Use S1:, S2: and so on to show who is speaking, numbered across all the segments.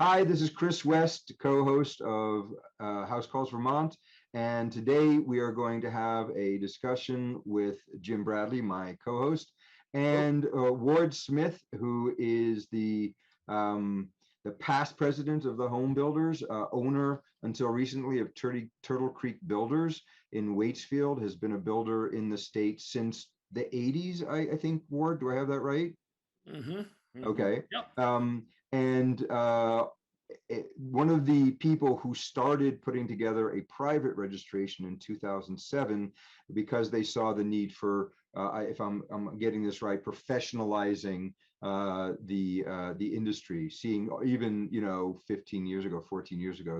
S1: Hi, this is Chris West, co-host of House Calls Vermont. And today we are going to have a discussion with Jim Bradley, my co-host, and Ward Smyth, who is the past president of the Home Builders, owner until recently of Turtle Creek Builders in Waitsfield, has been a builder in the state since the 80s, I think, Ward, do I have that right? Okay.
S2: Yep.
S1: And one of the people who started putting together a private registration in 2007 because they saw the need for, if I'm getting this right, professionalizing the industry, seeing even 15 years ago, 14 years ago,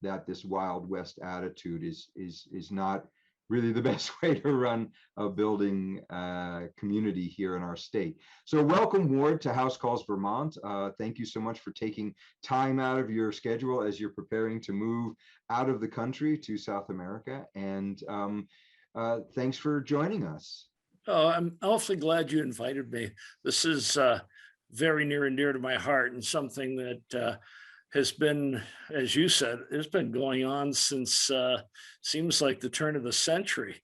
S1: that this Wild West attitude is not really the best way to run a building community here in our state. So welcome, Ward, to House Calls Vermont. Thank you so much for taking time out of your schedule as you're preparing to move out of the country to South America. And thanks for joining us.
S2: Oh, I'm awfully glad you invited me. This is very near and dear to my heart, and something that has been, as you said, it's been going on since seems like the turn of the century,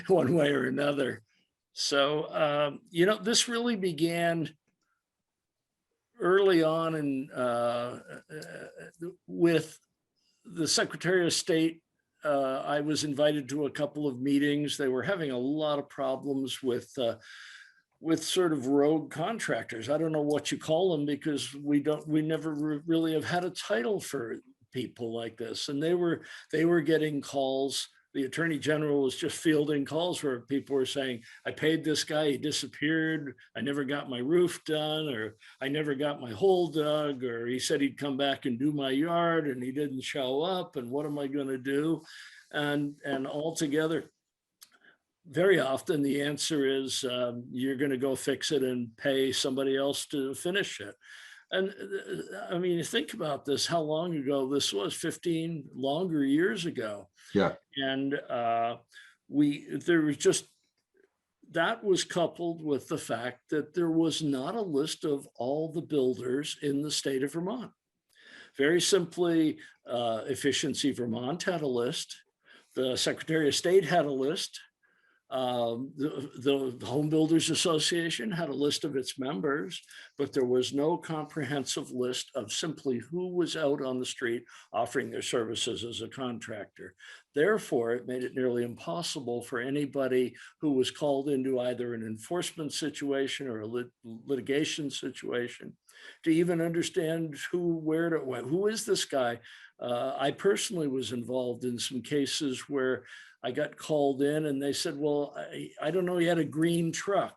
S2: one way or another. So, this really began early on with the Secretary of State. I was invited to a couple of meetings. They were having a lot of problems with sort of rogue contractors. I don't know what you call them, because we never really have had a title for people like this. And they were getting calls. The Attorney General was just fielding calls where people were saying, I paid this guy, he disappeared, I never got my roof done, or I never got my hole dug, or he said he'd come back and do my yard and he didn't show up, and what am I going to do? And altogether, very often the answer is you're going to go fix it and pay somebody else to finish it. And I mean, think about this, how long ago this was, 15 longer years ago.
S1: Yeah.
S2: And that was coupled with the fact that there was not a list of all the builders in the state of Vermont. Very simply, Efficiency Vermont had a list. The Secretary of State had a list. The Home Builders Association had a list of its members, but there was no comprehensive list of simply who was out on the street offering their services as a contractor. Therefore, it made it nearly impossible for anybody who was called into either an enforcement situation or a litigation situation to even understand who is this guy. I personally was involved in some cases where I got called in and they said, well, I don't know, he had a green truck.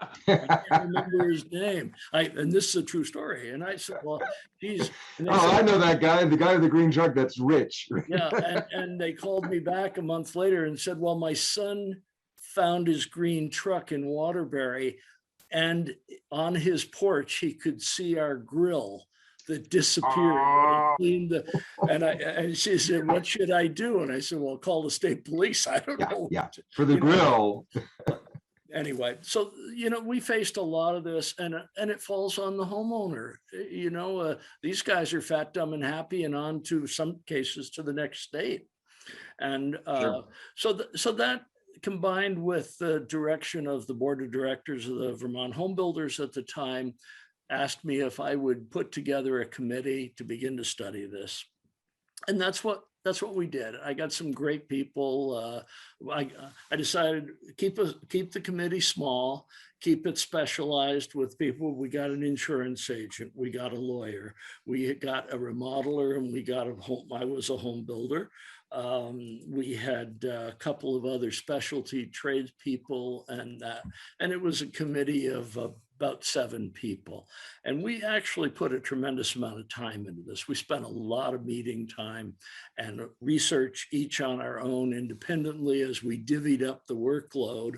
S2: I can't remember his name. And this is a true story. And I said, well, geez.
S1: I know that guy, the guy with the green truck that's rich.
S2: Yeah. And they called me back a month later and said, well, my son found his green truck in Waterbury, and on his porch, he could see our grill that disappeared. And she said, what should I do? And I said, well, call the state police. I don't know.
S1: Yeah, for the grill.
S2: Anyway, so, we faced a lot of this, and it falls on the homeowner. These guys are fat, dumb, and happy, and on to some cases to the next state. And
S1: Sure.
S2: So that combined with the direction of the board of directors of the Vermont Home Builders at the time, asked me if I would put together a committee to begin to study this. And that's what we did. I got some great people. I decided keep the committee small, keep it specialized with people. We got an insurance agent, we got a lawyer, we got a remodeler, and I was a home builder. We had a couple of other specialty tradespeople, and it was a committee of about 7 people. And we actually put a tremendous amount of time into this. We spent a lot of meeting time and research, each on our own independently, as we divvied up the workload.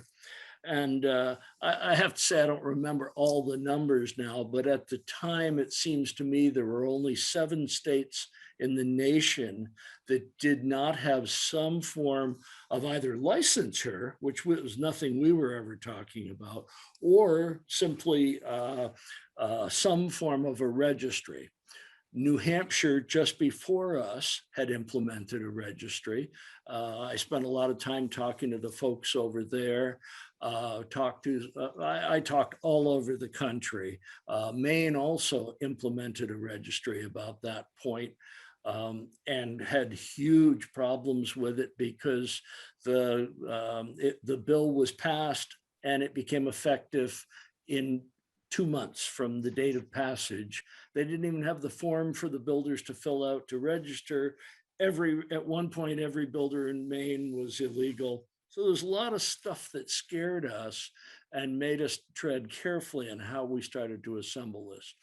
S2: And I have to say, I don't remember all the numbers now, but at the time, it seems to me there were only 7 states in the nation that did not have some form of either licensure, which was nothing we were ever talking about, or simply some form of a registry. New Hampshire, just before us, had implemented a registry. I spent a lot of time talking to the folks over there. I talked all over the country. Maine also implemented a registry about that point, and had huge problems with it because the bill was passed and it became effective in 2 months from the date of passage. They didn't even have the form for the builders to fill out to register. At one point, every builder in Maine was illegal. So there's a lot of stuff that scared us and made us tread carefully on how we started to assemble this.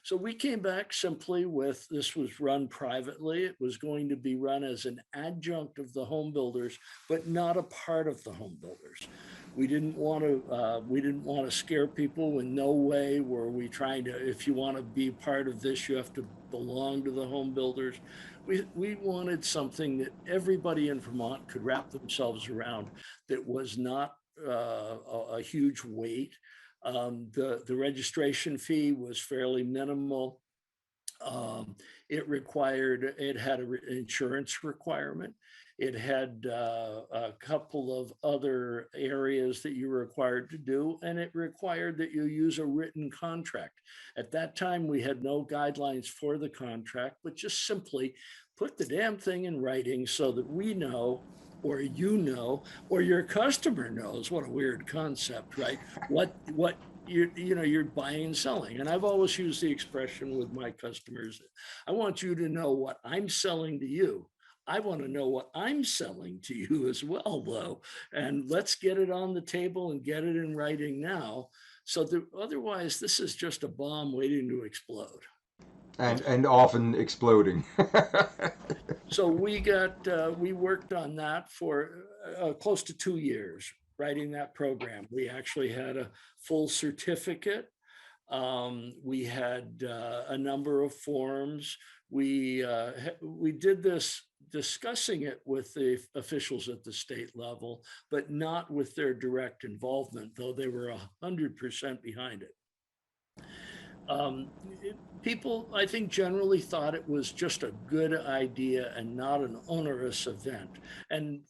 S2: So we came back simply with, this was run privately. It was going to be run as an adjunct of the home builders, but not a part of the home builders. We didn't want to scare people. In no way were we trying to, if you want to be part of this, you have to belong to the home builders. We wanted something that everybody in Vermont could wrap themselves around, that was not a huge weight. The registration fee was fairly minimal. It had an insurance requirement. It had a couple of other areas that you were required to do, and it required that you use a written contract. At that time, we had no guidelines for the contract, but just simply put the damn thing in writing so that we know, or you know, or your customer knows. What a weird concept, right? What you're buying and selling. And I've always used the expression with my customers, I want you to know what I'm selling to you. I want to know what I'm selling to you as well, though. And let's get it on the table and get it in writing now. So that otherwise, this is just a bomb waiting to explode.
S1: And often exploding.
S2: So we worked on that for close to 2 years, writing that program. We actually had a full certificate. We had a number of forms. We did this discussing it with the officials at the state level, but not with their direct involvement, though they were 100% behind it. People, I think, generally thought it was just a good idea and not an onerous event. And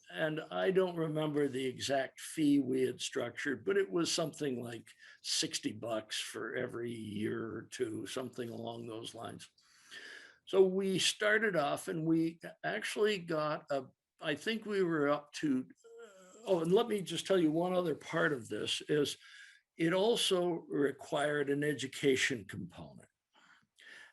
S2: I don't remember the exact fee we had structured, but it was something like $60 for every year or two, something along those lines. So we started off, and we actually got I think we were up to, oh, and let me just tell you one other part of this is, it also required an education component.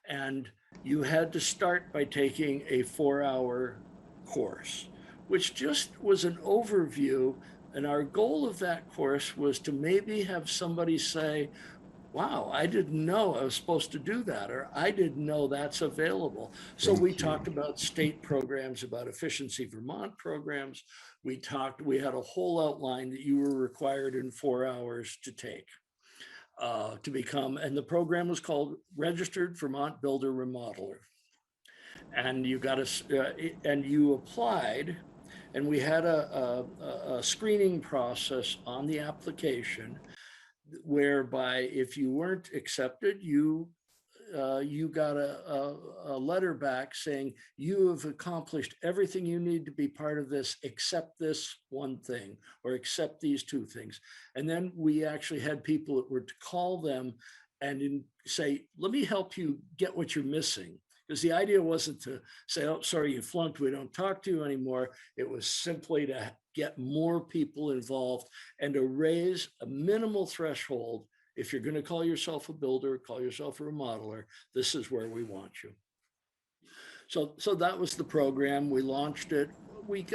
S2: And you had to start by taking a 4-hour course, which just was an overview. And our goal of that course was to maybe have somebody say, wow, I didn't know I was supposed to do that, or I didn't know that's available. So we talked about state programs, about Efficiency Vermont programs. We had a whole outline that you were required in 4 hours to take. To become, and the program was called Registered Vermont Builder Remodeler. And you got and you applied, and we had a screening process on the application, whereby if you weren't accepted, you got a letter back saying you have accomplished everything you need to be part of this, except this one thing, or except these two things. And then we actually had people that were to call them and say, let me help you get what you're missing. Because the idea wasn't to say, oh, sorry, you flunked, we don't talk to you anymore. It was simply to get more people involved and to raise a minimal threshold. If you're going to call yourself a builder, call yourself a remodeler, this is where we want you. So that was the program. We launched it. We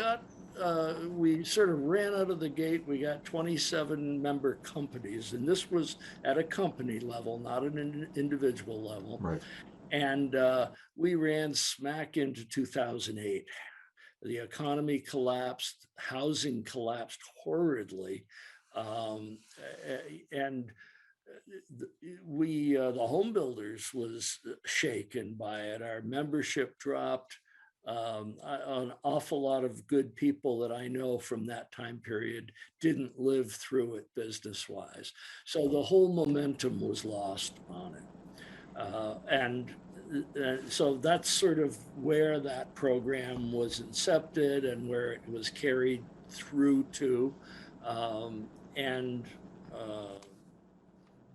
S2: sort of ran out of the gate. We got 27 member companies, and this was at a company level, not an individual level.
S1: Right.
S2: And we ran smack into 2008. The economy collapsed, housing collapsed horridly. And the home builders was shaken by it. Our membership dropped. An awful lot of good people that I know from that time period didn't live through it business-wise. So the whole momentum was lost on it. And so that's sort of where that program was incepted and where it was carried through to. And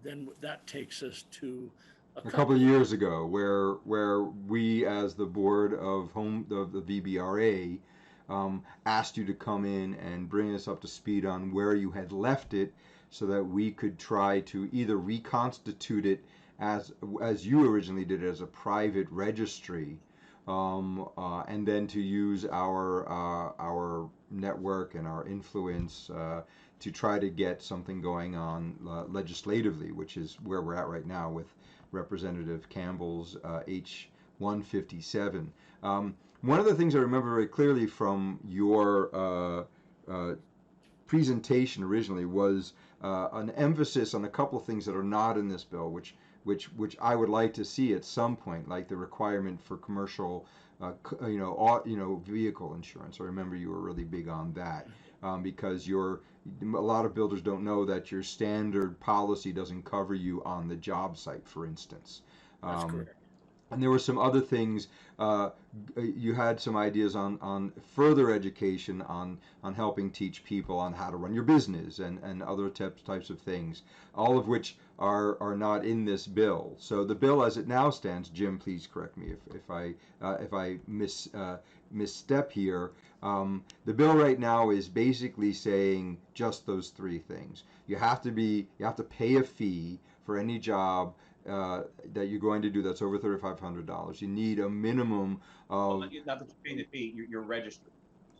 S2: then that takes us to
S1: a couple of years ago, where we, as the board of the VBRA, asked you to come in and bring us up to speed on where you had left it, so that we could try to either reconstitute it as you originally did, as a private registry, and then to use our network and our influence to try to get something going on legislatively, which is where we're at right now with Representative Campbell's H-157. One of the things I remember very clearly from your presentation originally was an emphasis on a couple of things that are not in this bill, which I would like to see at some point, like the requirement for commercial, vehicle insurance. I remember you were really big on that, because a lot of builders don't know that your standard policy doesn't cover you on the job site, for instance.
S2: That's correct.
S1: And there were some other things. You had some ideas on further education, on helping teach people on how to run your business and other types of things, all of which are not in this bill. So the bill as it now stands, Jim, please correct me if I misstep here. The bill right now is basically saying just those three things. You have to pay a fee for any job that you're going to do that's over $3,500. You need a minimum of.
S3: Well, not that you're paying the fee, you're registered.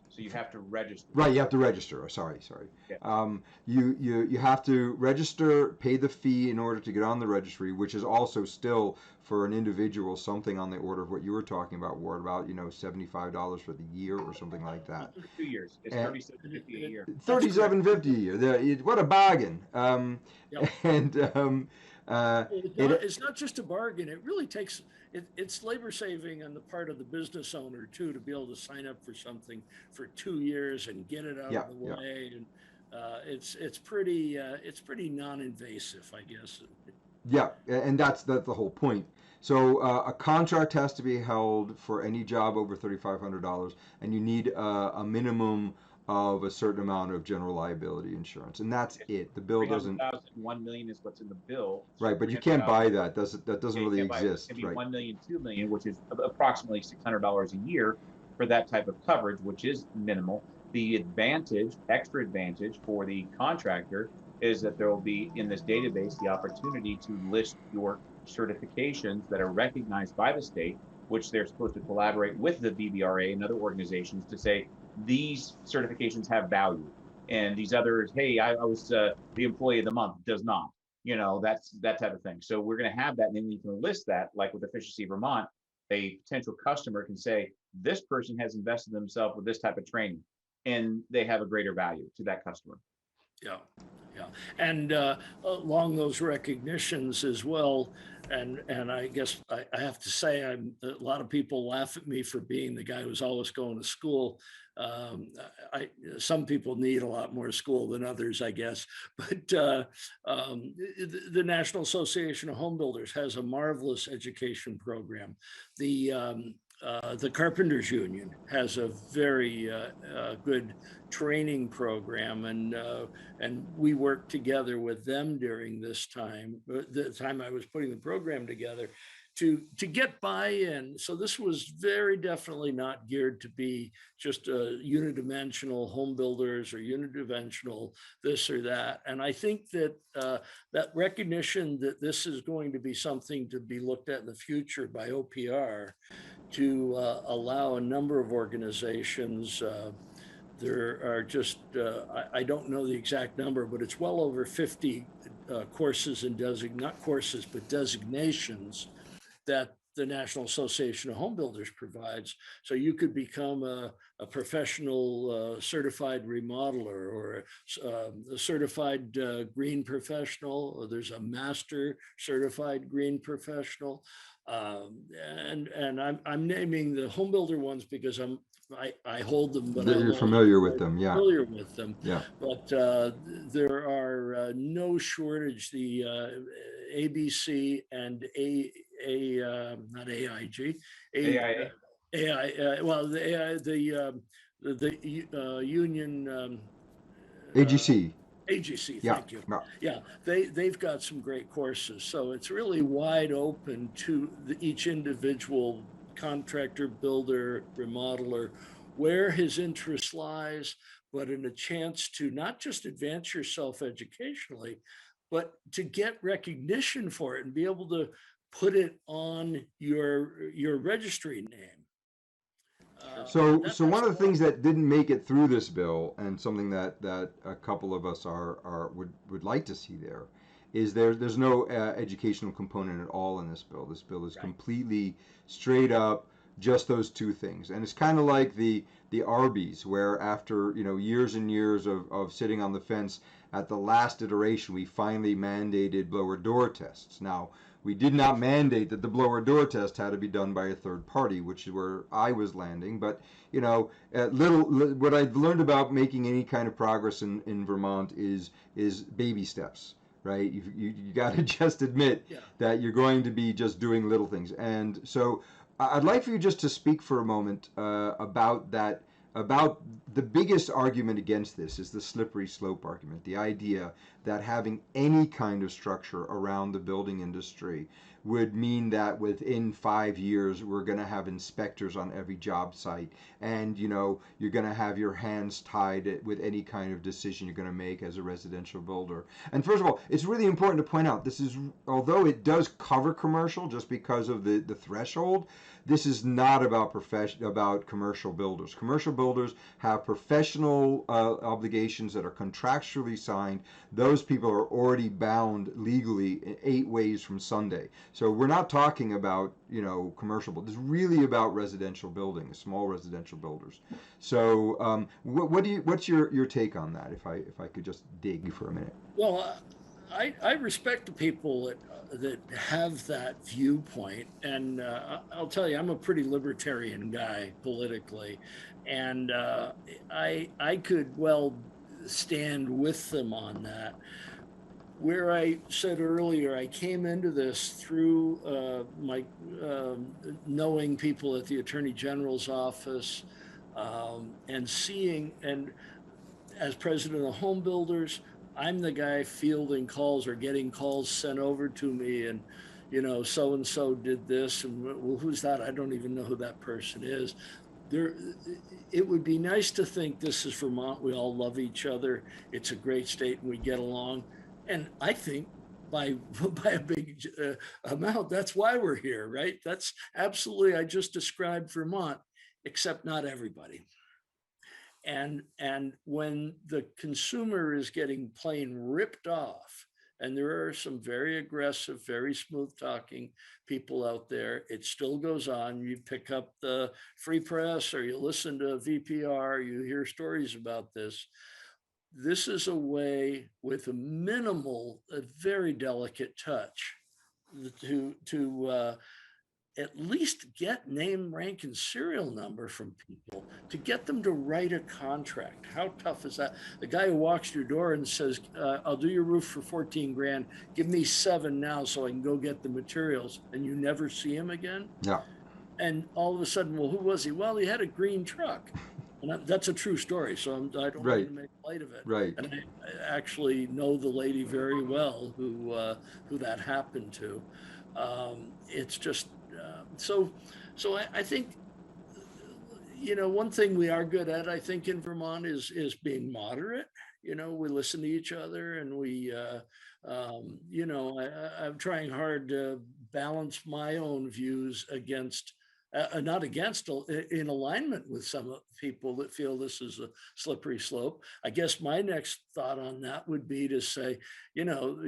S3: So you have to register.
S1: Right, you have to register. Sorry. Yeah. You have to register, pay the fee in order to get on the registry, which is also still for an individual something on the order of what you were talking about, Ward, about $75 for the year or something like that.
S3: 2 years. It's $37.50 a year.
S1: $37.50 a year. What a bargain.
S2: Yep.
S1: And
S2: it's not just a bargain. It really takes it's labor saving on the part of the business owner too, to be able to sign up for something for 2 years and get it out of the way. And it's pretty non-invasive, I guess.
S1: Yeah, and that's the whole point. So a contract has to be held for any job over $3,500, and you need a minimum of a certain amount of general liability insurance, and that's it. The bill doesn't.
S3: 1 million is what's in the bill.
S1: Right, but you can't buy that. That doesn't really exist.
S3: It can be
S1: right.
S3: 1 million, 2 million, which is approximately $600 a year for that type of coverage, which is minimal. The extra advantage for the contractor, is that there will be in this database the opportunity to list your certifications that are recognized by the state, which they're supposed to collaborate with the VBRA and other organizations to say, these certifications have value, and these others, hey, I was the employee of the month, does not. That's that type of thing. So we're going to have that, and then we can list that, like with Efficiency Vermont. A potential customer can say, this person has invested themselves with this type of training, and they have a greater value to that customer.
S2: Yeah. And along those recognitions as well, and I guess I have to say, a lot of people laugh at me for being the guy who's always going to school. Some people need a lot more school than others, I guess. But the National Association of Home Builders has a marvelous education program. The Carpenters Union has a very good training program, and we worked together with them during this time, the time I was putting the program together, to get buy-in. So this was very definitely not geared to be just a unidimensional home builders or unidimensional this or that. And I think that that recognition that this is going to be something to be looked at in the future by OPR, to allow a number of organizations. There are just, I don't know the exact number, but it's well over 50 courses and not courses, but designations that the National Association of Home Builders provides. So you could become a professional certified remodeler, or a certified green professional, or there's a master certified green professional. And I'm naming the home builder ones because I hold them, but
S1: You're familiar with them, yeah.
S2: Familiar with them.
S1: Yeah.
S2: But there are no shortage. The ABC and not AIG,
S3: AIA.
S2: well, the AI, the union.
S1: AGC.
S2: AGC,
S1: Yeah.
S2: thank you.
S1: Yeah.
S2: Yeah, they've got some great courses. So it's really wide open to each individual contractor, builder, remodeler, where his interest lies, but in a chance to not just advance yourself educationally, but to get recognition for it and be able to put it on your registry name.
S1: So
S2: That's
S1: one of the
S2: why-
S1: things that didn't make it through this bill, and something that a couple of us would like to see there, is there's no educational component at all in this bill. This bill is
S2: Right.
S1: completely straight up just those two things, and it's kind of like the Arby's, where after years and years of sitting on the fence, at the last iteration we finally mandated blower door tests. Now, we did not mandate that the blower door test had to be done by a third party, which is where I was landing. But what I've learned about making any kind of progress in Vermont is baby steps, right? You got to just admit that you're going to be just doing little things. And so I'd like for you just to speak for a moment about that. About the biggest argument against this is the slippery slope argument, the idea that having any kind of structure around the building industry would mean that within 5 years we're going to have inspectors on every job site, and you're going to have your hands tied with any kind of decision you're going to make as a residential builder. And first of all, it's really important to point out, this is, although it does cover commercial just because of the threshold, this is not about commercial builders. Commercial builders have professional obligations that are contractually signed. Those people are already bound legally in 8 ways from Sunday. So we're not talking about commercial builders. It's really about residential building, small residential builders. So what's your take on that? If I could just dig for a minute.
S2: Well, I respect the people that have that viewpoint, and I'll tell you, I'm a pretty libertarian guy politically, and I could well stand with them on that. Where I said earlier, I came into this through my knowing people at the Attorney General's office, and seeing, and as president of Home Builders, I'm the guy fielding calls or getting calls sent over to me, and so and so did this, and well, who's that? I don't even know who that person is. It would be nice to think this is Vermont. We all love each other. It's a great state, and we get along. And I think by a big amount, that's why we're here, right? That's absolutely. I just described Vermont, except not everybody. And when the consumer is getting plain ripped off, and there are some very aggressive, very smooth talking people out there, it still goes on. You pick up the Free Press or you listen to VPR, you hear stories about this. This is a way with a minimal, a very delicate touch to at least get name, rank, and serial number from people, to get them to write a contract. How tough is that? The guy who walks to your door and says, I'll do your roof for 14 grand, give me 7 now so I can go get the materials, and you never see him again.
S1: Yeah.
S2: And all of a sudden, well, who was he? Well, he had a green truck. And that's a true story, so I don't want to make light of it.
S1: Right.
S2: And I actually know the lady very well who that happened to. It's just, so I think, one thing we are good at, I think, in Vermont is being moderate. We listen to each other, and we, I'm trying hard to balance my own views against not against, in alignment with some people that feel this is a slippery slope. I guess my next thought on that would be to say, you know,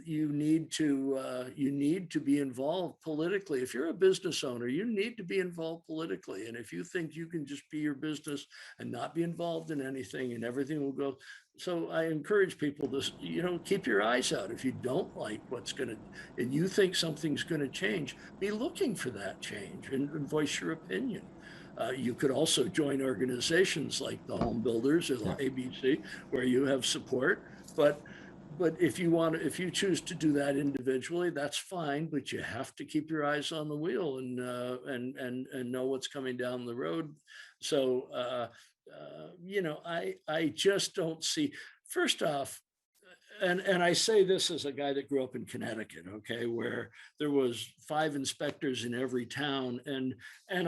S2: you need to be involved politically. If you're a business owner, you need to be involved politically. And if you think you can just be your business and not be involved in anything and everything will go. So I encourage people to, you know, keep your eyes out. If you don't like what's going to, and you think something's going to change, be looking for that change and voice your opinion. You could also join organizations like the Home Builders or the ABC, where you have support. But if you choose to do that individually, that's fine. But you have to keep your eyes on the wheel and know what's coming down the road. So you know, I just don't see. First off, and I say this as a guy that grew up in Connecticut, okay, where there was 5 inspectors in every town, and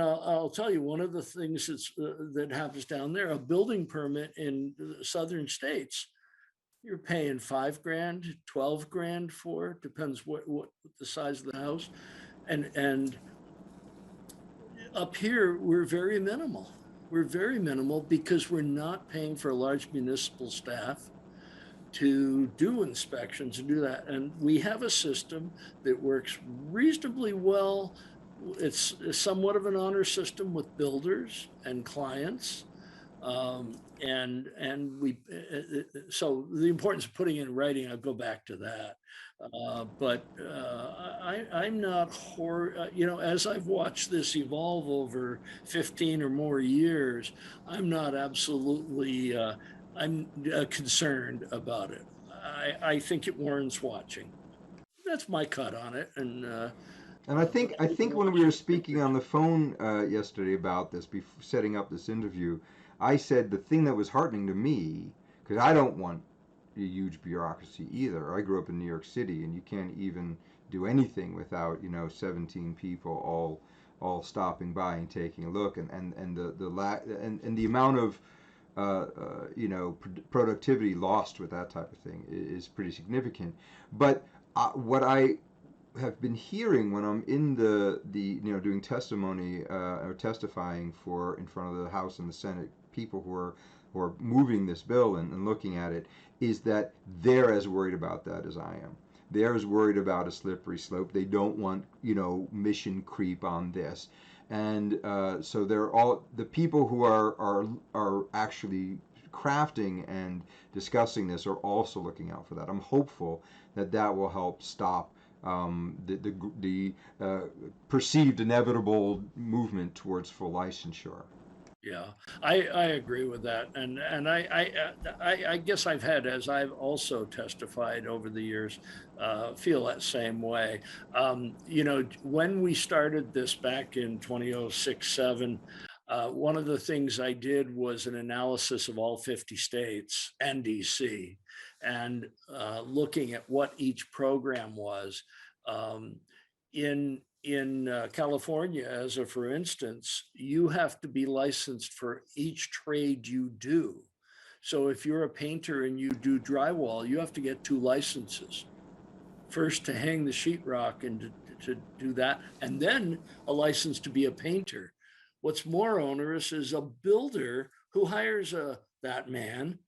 S2: I'll tell you, one of the things that happens down there, a building permit in the southern states, you're paying $5,000, $12,000 for, depends what the size of the house, and up here we're very minimal. We're very minimal because we're not paying for a large municipal staff to do inspections and do that. And we have a system that works reasonably well. It's somewhat of an honor system with builders and clients. And we, so the importance of putting in writing, I'll go back to that. But I'm not, you know, as I've watched this evolve over 15 or more years, I'm not absolutely, I'm concerned about it. I think it warrants watching. That's my cut on it. And
S1: I think when we were speaking on the phone yesterday about this, before setting up this interview, I said the thing that was heartening to me, because I don't want a huge bureaucracy either. I grew up in New York City, and you can't even do anything without, you know, 17 people all stopping by and taking a look, and the amount of you know, productivity lost with that type of thing is pretty significant. But what I have been hearing when I'm in the you know, doing testimony or testifying for in front of the House and the Senate people who are moving this bill and looking at it, is that they're as worried about that as I am. They're as worried about a slippery slope. They don't want, you know, mission creep on this. And so they're all, the people who are actually crafting and discussing this are also looking out for that. I'm hopeful that that will help stop the perceived inevitable movement towards full licensure.
S2: Yeah, I agree with that, and I guess I've had, as I've also testified over the years, feel that same way. You know, when we started this back in 2006-07, one of the things I did was an analysis of all 50 states and DC, and looking at what each program was. In California, as a for instance, you have to be licensed for each trade you do. So if you're a painter and you do drywall, you have to get 2 licenses. First to hang the sheetrock and to do that, and then a license to be a painter. What's more onerous is a builder who hires that man.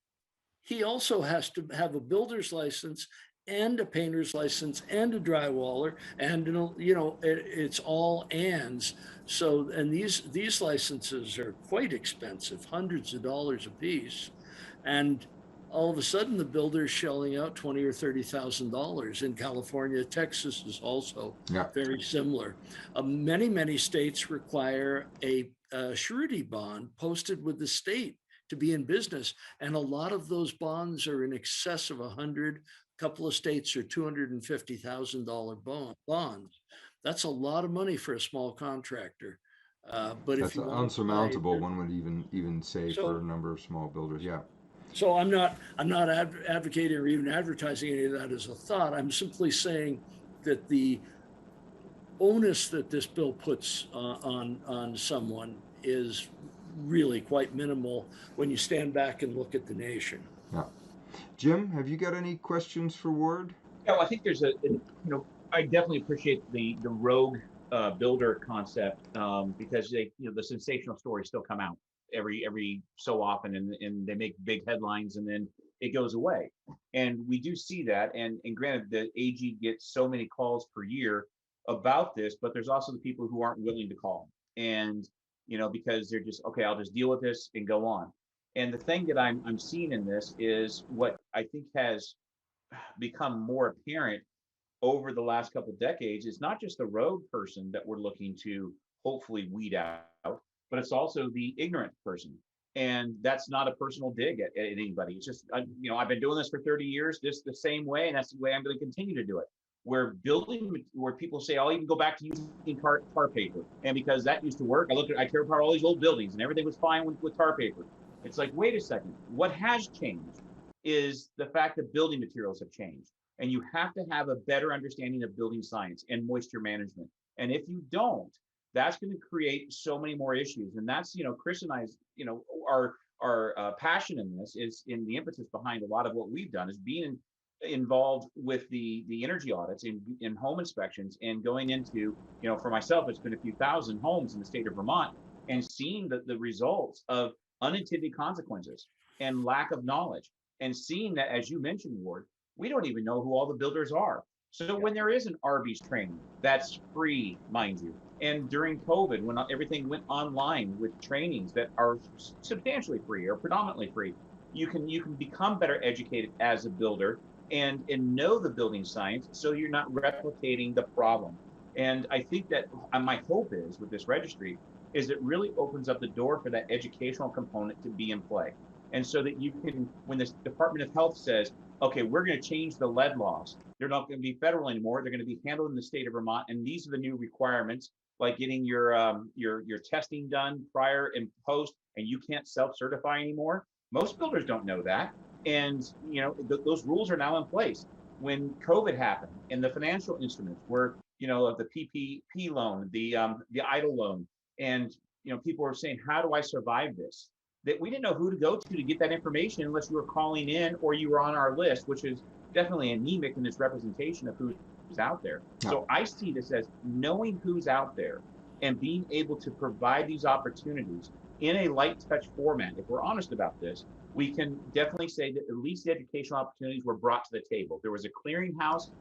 S2: He also has to have a builder's license and a painter's license and a drywaller, and you know, it's all ands. So, and these licenses are quite expensive, hundreds of dollars a piece, and all of a sudden the builder's shelling out $20,000 or $30,000. In California, Texas is also very similar. Many states require a surety bond posted with the state to be in business, and a lot of those bonds are in excess of 100. Couple of states are $250,000 bonds. That's a lot of money for a small contractor. But
S1: that's
S2: if you
S1: unsurmountable, one would even say, for a number of small builders. Yeah.
S2: So I'm not advocating or even advertising any of that as a thought. I'm simply saying that the onus that this bill puts on someone is really quite minimal when you stand back and look at the nation.
S1: Yeah. Jim, have you got any questions for Ward?
S3: Yeah, well, I think there's you know, I definitely appreciate the rogue builder concept because the sensational stories still come out every so often, and they make big headlines, and then it goes away. And we do see that. And granted, the AG gets so many calls per year about this, but there's also the people who aren't willing to call, and because they're just, okay, I'll just deal with this and go on. And the thing that I'm seeing in this is what I think has become more apparent over the last couple of decades is not just the rogue person that we're looking to hopefully weed out, but it's also the ignorant person. And that's not a personal dig at anybody. It's just, I've been doing this for 30 years, this the same way, and that's the way I'm going to continue to do it. Where people say, I'll even go back to using tar paper. And because that used to work, I tear apart all these old buildings and everything was fine with tar paper. It's like, wait a second, what has changed is the fact that building materials have changed. And you have to have a better understanding of building science and moisture management. And if you don't, that's going to create so many more issues. And that's, Chris and I's, our passion in this is in the impetus behind a lot of what we've done is being involved with the energy audits in home inspections and going into, for myself, it's been a few thousand homes in the state of Vermont and seeing the results of unintended consequences and lack of knowledge, and seeing that, as you mentioned, Ward, we don't even know who all the builders are. So when there is an Arby's training that's free, mind you, and during COVID, when everything went online with trainings that are substantially free or predominantly free, you can become better educated as a builder and know the building science, so you're not replicating the problem. And I think that my hope is with this registry is it really opens up the door for that educational component to be in play. And so that you can, when the Department of Health says, okay, we're going to change the lead laws, they're not going to be federal anymore, they're going to be handled in the state of Vermont, and these are the new requirements, like getting your testing done prior and post, and you can't self-certify anymore. Most builders don't know that. And those rules are now in place. When COVID happened and the financial instruments were, the PPP loan, the EIDL loan, and people were saying, how do I survive this? That we didn't know who to go to get that information unless you were calling in or you were on our list, which is definitely anemic in its representation of who's out there. Yeah. So I see this as knowing who's out there and being able to provide these opportunities in a light touch format. If we're honest about this, we can definitely say that at least the educational opportunities were brought to the table. There was a clearinghouse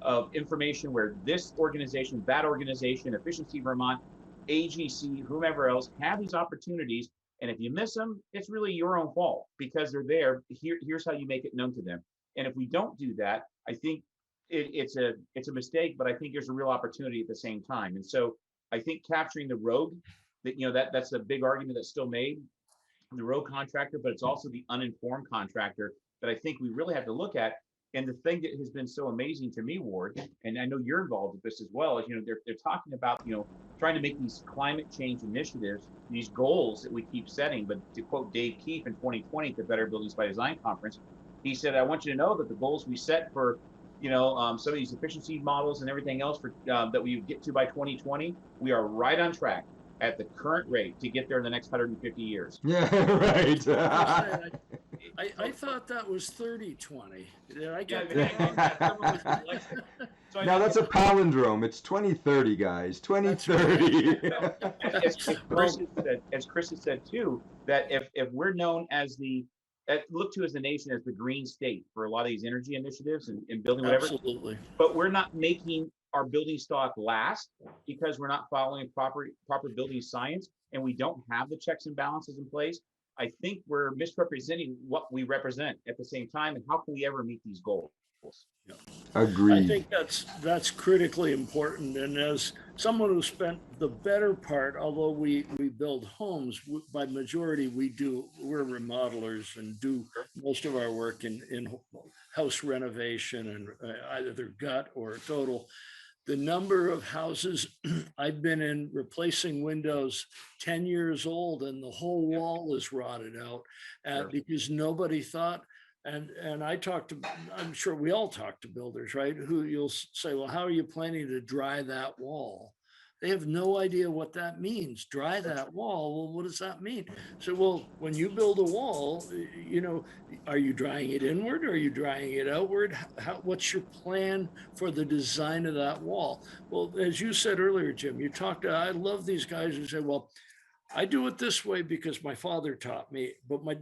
S3: of information where this organization, that organization, Efficiency Vermont, AGC, whomever else have these opportunities. And if you miss them, it's really your own fault because they're there. Here's how you make it known to them. And if we don't do that, I think it's a mistake, but I think there's a real opportunity at the same time. And so I think capturing the rogue, that's a big argument that's still made, the rogue contractor, but it's also the uninformed contractor that I think we really have to look at. And the thing that has been so amazing to me, Ward, and I know you're involved with this as well, is they're talking about trying to make these climate change initiatives, these goals that we keep setting. But to quote Dave Keefe in 2020 at the Better Buildings by Design conference, he said, "I want you to know that the goals we set for some of these efficiency models and everything else for that we get to by 2020, we are right on track at the current rate to get there in the next 150 years."
S1: Yeah, right.
S2: I thought that was 30-20. Did I get
S1: So now that's a palindrome. It's 2030, guys. 2030.
S3: As Chris has said too, that if we're known as looked to as the nation as the green state for a lot of these energy initiatives and building whatever.
S2: Absolutely.
S3: But we're not making our building stock last because we're not following proper building science, and we don't have the checks and balances in place. I think we're misrepresenting what we represent at the same time, and how can we ever meet these goals?
S2: Yeah.
S1: Agreed.
S2: I think that's critically important. And as someone who spent the better part, although we build homes, by majority we're remodelers and do most of our work in house renovation and either gut or total. The number of houses I've been in replacing windows 10 years old and the whole wall is rotted out because nobody thought. And I'm sure we all talk to builders, right? Who you'll say, well, how are you planning to dry that wall? They have no idea what that means. Dry that wall. Well, what does that mean? So, well, when you build a wall, are you drying it inward? Or are you drying it outward? What's your plan for the design of that wall? Well, as you said earlier, Jim, I love these guys who say, well, I do it this way because my father taught me, but my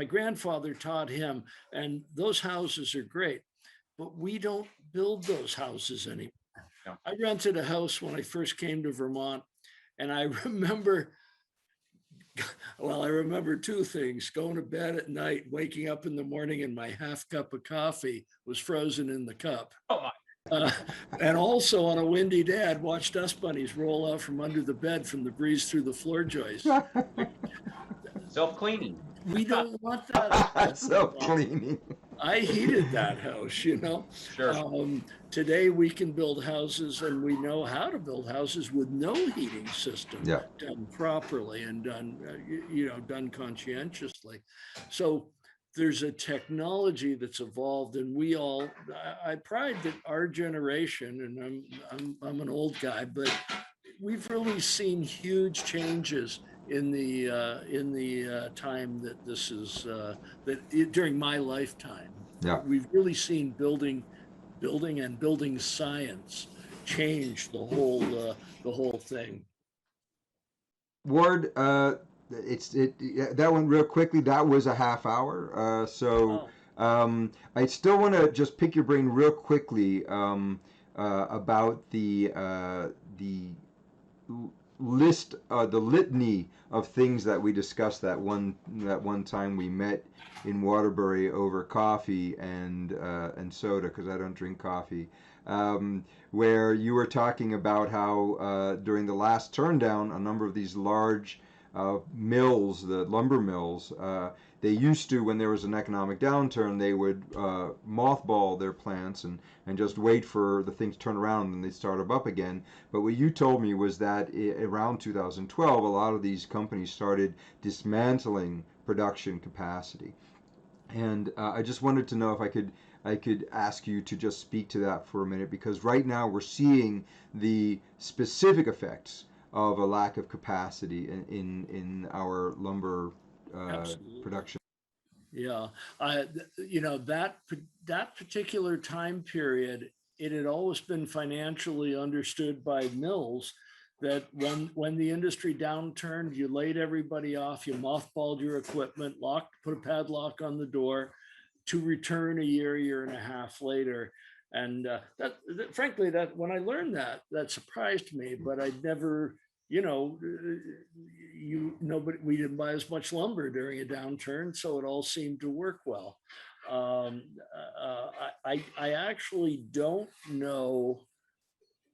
S2: grandfather taught him, and those houses are great, but we don't build those houses anymore.
S3: No.
S2: I rented a house when I first came to Vermont, and I remember, I remember two things: going to bed at night, waking up in the morning, and my half cup of coffee was frozen in the cup.
S3: Oh my.
S2: And also on a windy day, I'd watch dust bunnies roll out from under the bed from the breeze through the floor joists.
S3: Self-cleaning.
S2: We don't want that.
S1: Self-cleaning.
S2: I heated that house,
S3: Sure.
S2: Today we can build houses, and we know how to build houses with no heating system done properly and done conscientiously. So there's a technology that's evolved, and I pride that our generation, and I'm an old guy, but we've really seen huge changes in the time that this is during my lifetime.
S1: Yeah.
S2: We've really seen building and building science change the whole thing.
S1: Ward, that went real quickly. That was a half hour. I still want to just pick your brain real quickly about the list, the litany of things that we discussed that one time we met in Waterbury over coffee and soda, because I don't drink coffee. Where you were talking about how during the last turndown, a number of these large mills, the lumber mills, they used to, when there was an economic downturn, they would mothball their plants and just wait for the thing to turn around and they'd start them up again. But what you told me was that around 2012, a lot of these companies started dismantling production capacity. And I just wanted to know if I could ask you to just speak to that for a minute, because right now we're seeing the specific effects of a lack of capacity in our lumber production.
S2: Yeah, that particular time period, it had always been financially understood by mills that when the industry downturned, you laid everybody off, you mothballed your equipment, put a padlock on the door to return a year and a half later. And frankly, when I learned that surprised me, but I'd never, we didn't buy as much lumber during a downturn, so it all seemed to work well. I actually don't know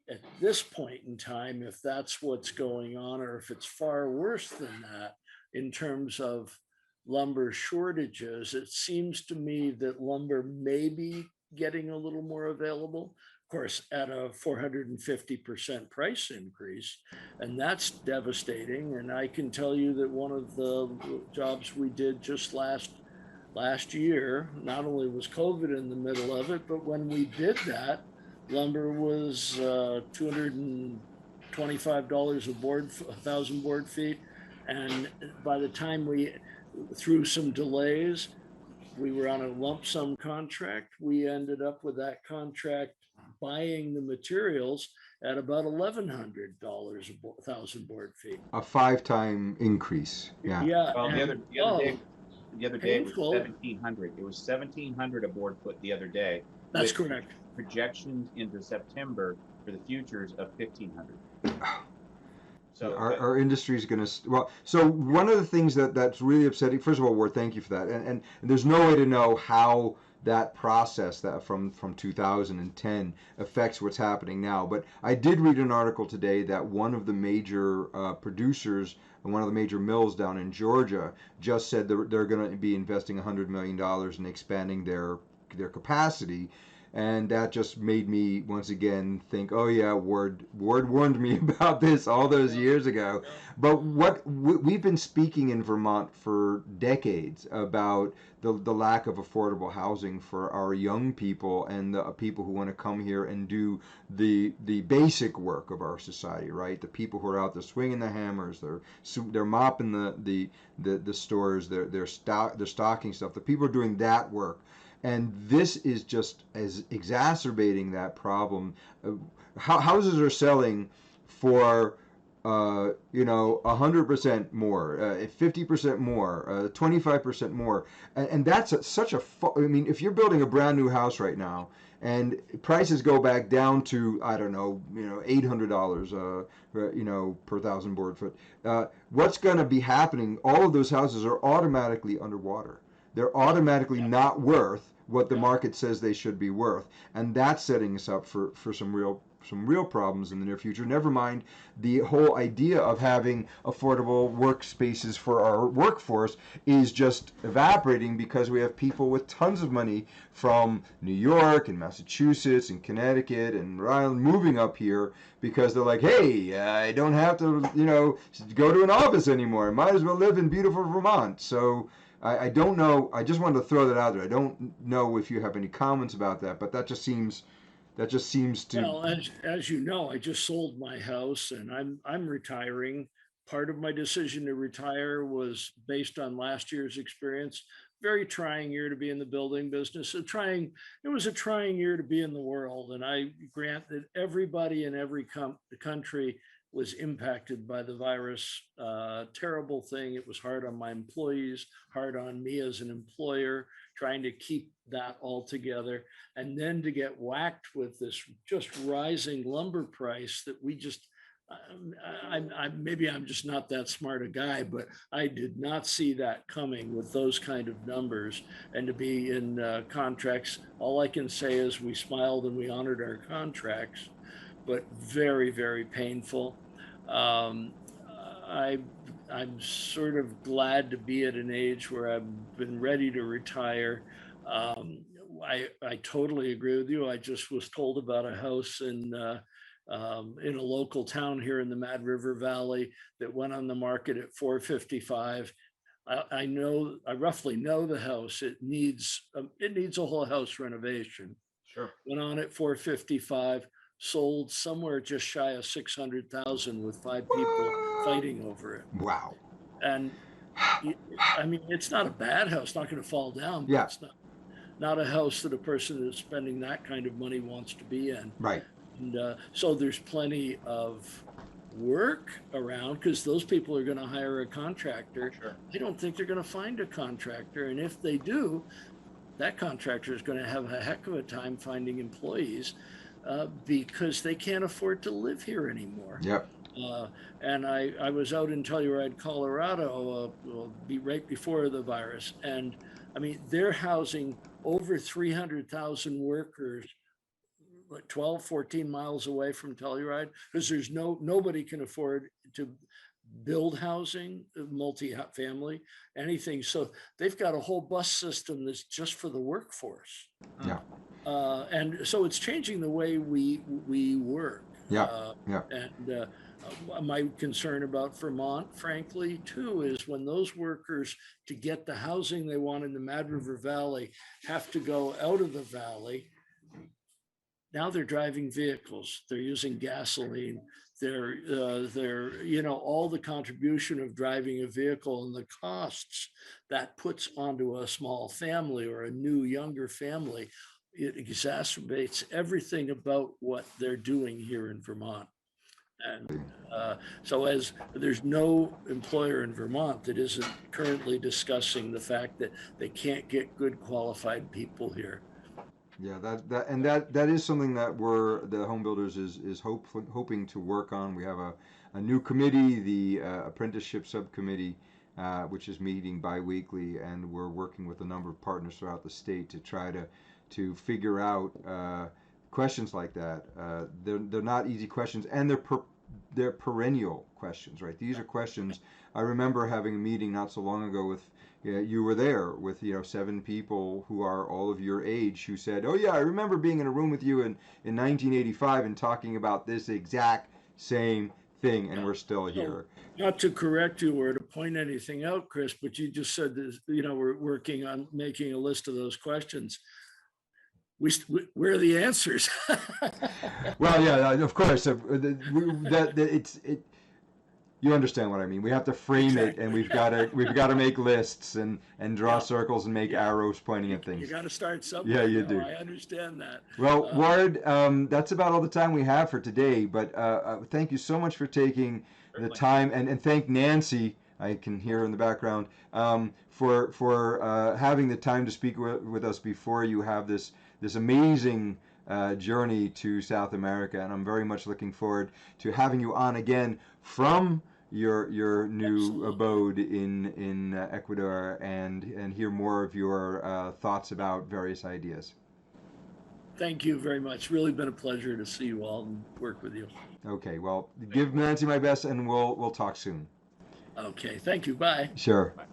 S2: at this point in time if that's what's going on, or if it's far worse than that in terms of lumber shortages. It seems to me that lumber may be getting a little more available, of course, at a 450% price increase, and that's devastating. And I can tell you that one of the jobs we did just last year, not only was COVID in the middle of it, but when we did that, lumber was $225 a board, 1,000 board feet. And by the time through some delays, we were on a lump sum contract. We ended up with that contract buying the materials at about $1,100 a 1,000 board feet.
S1: A 5-time increase. Yeah.
S2: Yeah.
S3: Well, the other day it was
S2: painful.
S3: 1,700. It was 1,700 a board foot the other day.
S2: That's correct.
S3: Projections into September for the futures of 1,500. So
S1: our industry is going to, so one of the things that's really upsetting, first of all, Ward, thank you for that. And there's no way to know how that process that from 2010 affects what's happening now. But I did read an article today that one of the major producers and one of the major mills down in Georgia just said they're going to be investing $100 million in expanding their capacity. And that just made me once again think, oh yeah, Ward warned me about this all those years ago. But we've been speaking in Vermont for decades about the lack of affordable housing for our young people and the people who want to come here and do the basic work of our society, right? The people who are out there swinging the hammers, they're mopping the stores, they're stocking stuff. The people are doing that work, and this is just as exacerbating that problem. Houses are selling for 100% more, 50% more, 25% more, and that's such a. I mean, if you're building a brand new house right now, and prices go back down to, I don't know, $800, per thousand board foot, what's going to be happening? All of those houses are automatically underwater. They're automatically not worth what the market says they should be worth, and that's setting us up for some real problems in the near future. Never mind the whole idea of having affordable workspaces for our workforce is just evaporating because we have people with tons of money from New York and Massachusetts and Connecticut and Rhode Island moving up here because they're like, hey, I don't have to, go to an office anymore. I might as well live in beautiful Vermont. So I don't know. I just wanted to throw that out there. I don't know if you have any comments about that, but that just seems to.
S2: Well, as you know, I just sold my house and I'm retiring. Part of my decision to retire was based on last year's experience. Very trying year to be in the building business. It was a trying year to be in the world. And I grant that everybody in every country was impacted by the virus. Terrible thing. It was hard on my employees, hard on me as an employer, trying to keep that all together. And then to get whacked with this just rising lumber price that we just, maybe I'm just not that smart a guy, but I did not see that coming with those kind of numbers. And to be in contracts, all I can say is we smiled and we honored our contracts, but very, very painful. I'm sort of glad to be at an age where I've been ready to retire. I totally agree with you. I just was told about a house in a local town here in the Mad River Valley that went on the market at $455. I roughly know the house. It needs a whole house renovation.
S3: Sure.
S2: Went on at $455. Sold somewhere just shy of 600,000 with 5 people fighting over it.
S1: Wow.
S2: And I mean, it's not a bad house, not going to fall down, but it's not a house that a person that's spending that kind of money wants to be in.
S1: Right.
S2: And so there's plenty of work around because those people are going to hire a contractor.
S3: Sure.
S2: I don't think they're going to find a contractor. And if they do, that contractor is going to have a heck of a time finding employees. Because they can't afford to live here anymore.
S1: Yep.
S2: And I was out in Telluride, Colorado, right before the virus. And I mean, they're housing over 300,000 workers, like 12, 14 miles away from Telluride, because there's nobody can afford to build housing, multi-family, anything. So they've got a whole bus system that's just for the workforce.
S1: Yeah.
S2: And so it's changing the way we work.
S1: Yeah.
S2: And my concern about Vermont, frankly, too, is when those workers, to get the housing they want in the Mad River Valley, have to go out of the valley. Now they're driving vehicles. They're using gasoline. They're all the contribution of driving a vehicle and the costs that puts onto a small family or a new, younger family. It exacerbates everything about what they're doing here in Vermont. And so as there's no employer in Vermont that isn't currently discussing the fact that they can't get good qualified people here.
S1: Yeah, that is something that the Home Builders is hoping to work on. We have a new committee, the apprenticeship subcommittee, which is meeting bi-weekly, and we're working with a number of partners throughout the state to try to figure out questions like that. They're not easy questions, and they're perennial questions, right? These are questions. I remember having a meeting not so long ago with you were there with 7 people who are all of your age who said, "Oh yeah, I remember being in a room with you in 1985 and talking about this exact same thing, and
S2: Yeah.
S1: we're still
S2: So,
S1: here."
S2: not to correct you or to point anything out, Chris, but you just said this, we're working on making a list of those questions. Where are the answers?
S1: Well, yeah, of course. You understand what I mean. We have to frame it, and
S2: Exactly.
S1: we've got to make lists and draw
S2: Yeah.
S1: circles and make
S2: Yeah.
S1: arrows pointing
S2: You,
S1: at
S2: you
S1: things.
S2: got to start
S1: Yeah,
S2: somewhere.
S1: you
S2: No,
S1: do.
S2: I understand that.
S1: Well,
S2: Um,
S1: Ward, that's about all the time we have for today. But thank you so much for taking the
S3: Certainly.
S1: time, and thank Nancy. I can hear her in the background, for having the time to speak with us before you have this amazing journey to South America. And I'm very much looking forward to having you on again from your new
S2: Absolutely.
S1: abode in Ecuador, and hear more of your thoughts about various ideas.
S2: Thank you very much. Really been a pleasure to see you all and work with you.
S1: Okay, well, give Nancy my best, and we'll talk soon.
S2: Okay, thank you. Bye.
S1: Sure.
S3: Bye.